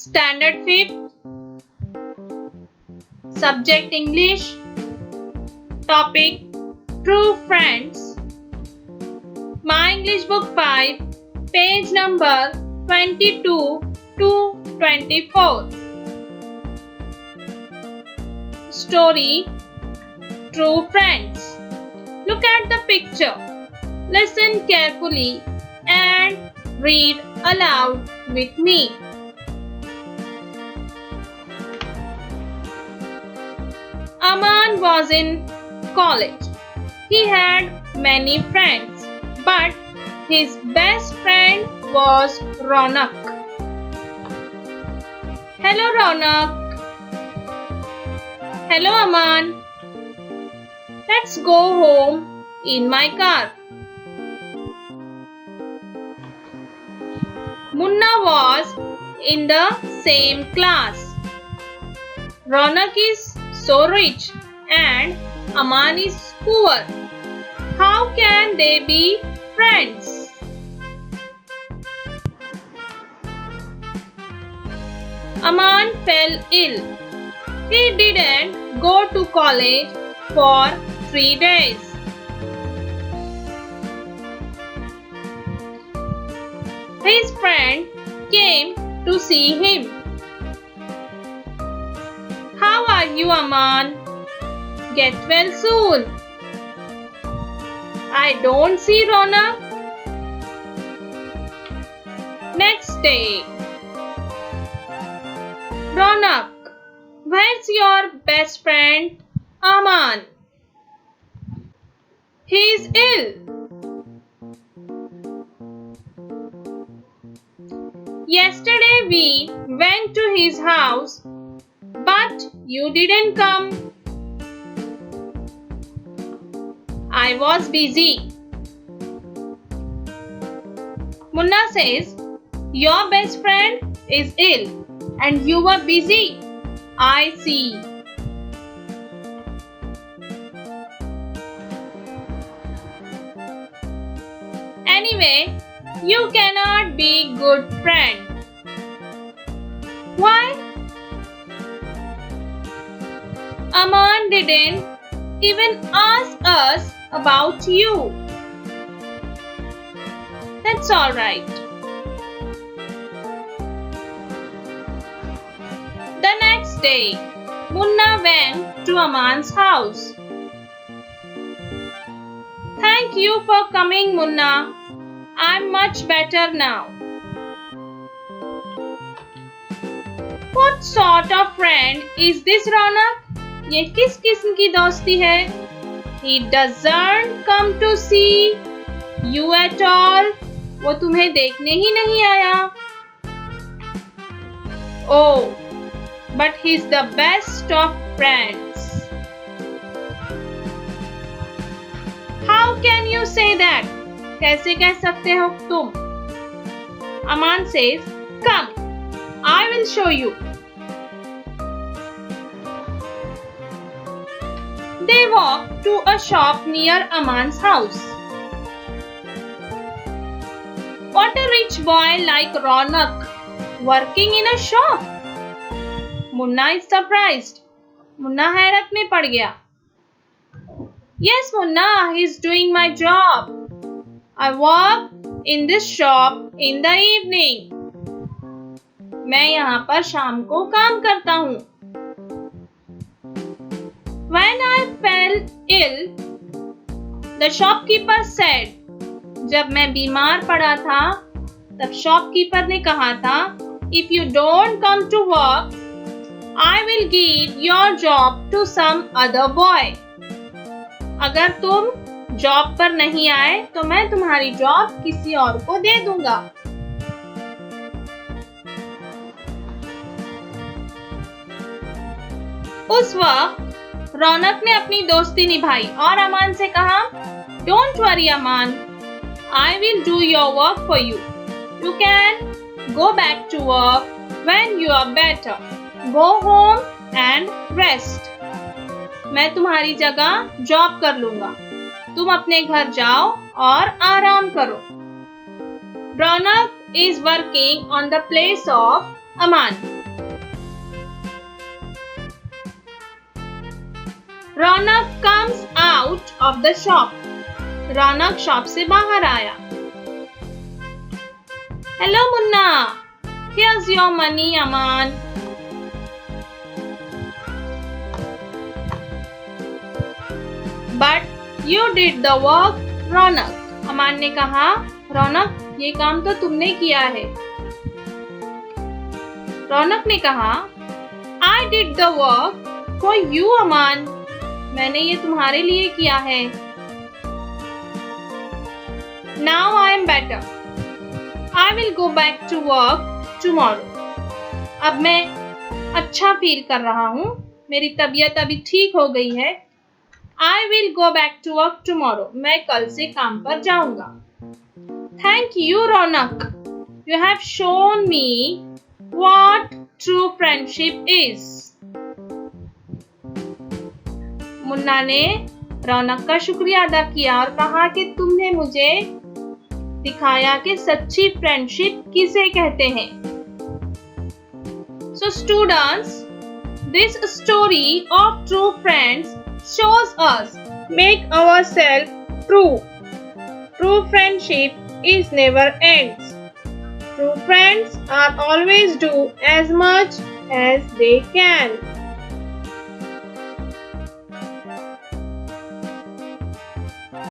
Standard 5th. Subject English. Topic True Friends. My English Book 5, page number 22 to 24. Story True Friends. Look at the picture. Listen carefully and read aloud with me. Aman was in college. He had many friends, but his best friend was Ronak. Hello Ronak. Hello Aman. Let's go home in my car. Munna was in the same class. Ronak is so rich and Aman is poor. How can they be friends? Aman fell ill. He didn't go to college for 3 days. His friend came to see him. How are you, Aman? Get well soon. I don't see Ronak. Next day. Ronak, where's your best friend, Aman? He's ill. Yesterday we went to his house, but you didn't come. I was busy. Munna says, your best friend is ill and you were busy. I see. Anyway, you cannot be good friend. Why? Aman didn't even ask us about you. That's all right. The next day, Munna went to Aman's house. Thank you for coming, Munna. I'm much better now. What sort of friend is this, Ronak? ये किस किस्म की दोस्ती है? He doesn't come to see you at all. वो तुम्हें देखने ही नहीं आया. Oh, but he's the best of friends. How can you say that? कैसे कह सकते हो तुम? Aman says, come, I will show you. They walked to a shop near Aman's house. What a rich boy like Ronak working in a shop. Munna is surprised. Munna हैरत में पड़ गया. Yes, Munna, he's doing my job. I work in this shop in the evening. मैं यहाँ पर शाम को काम करता हूँ. When I fell ill, the shopkeeper said, जब मैं बीमार पड़ा था, तब शॉपकीपर ने कहा था, if you don't come to work, I will give your job to some other boy. अगर तुम जॉब पर नहीं आए, तो मैं तुम्हारी जॉब किसी और को दे दूंगा. उस वक्त रौनक ने अपनी दोस्ती निभाई और अमान से कहा, Don't worry, Aman. I will do your work for you. You can go back to work when you are better. Go home and rest. मैं तुम्हारी जगह जॉब कर लूंगा. तुम अपने घर जाओ और आराम करो. रौनक is working on the place of Aman. Ronak comes out of the shop. Ronak shop से बाहर आया. Hello Munna. Here's your money, Aman. But you did the work, Ronak. अमान ने कहा, रौनक, ये काम तो तुमने किया है. रौनक ने कहा, I did the work for you, अमान. मैंने ये तुम्हारे लिए किया है. Now I am better. I will go back to work tomorrow. अब मैं अच्छा फील कर रहा हूँ. मेरी तबीयत अभी ठीक हो गई है. I will go back to work tomorrow. मैं कल से काम पर जाऊंगा. Thank you, Ronak. You have shown me what true friendship is. Munna ने रौनक का शुक्रिया अदा किया और कहा कि तुमने मुझे दिखाया कि सच्ची फ्रेंडशिप किसे कहते हैं. So students, this story of true friends shows us make ourselves true. True friendship is never ends. True friends are always do as much as they can.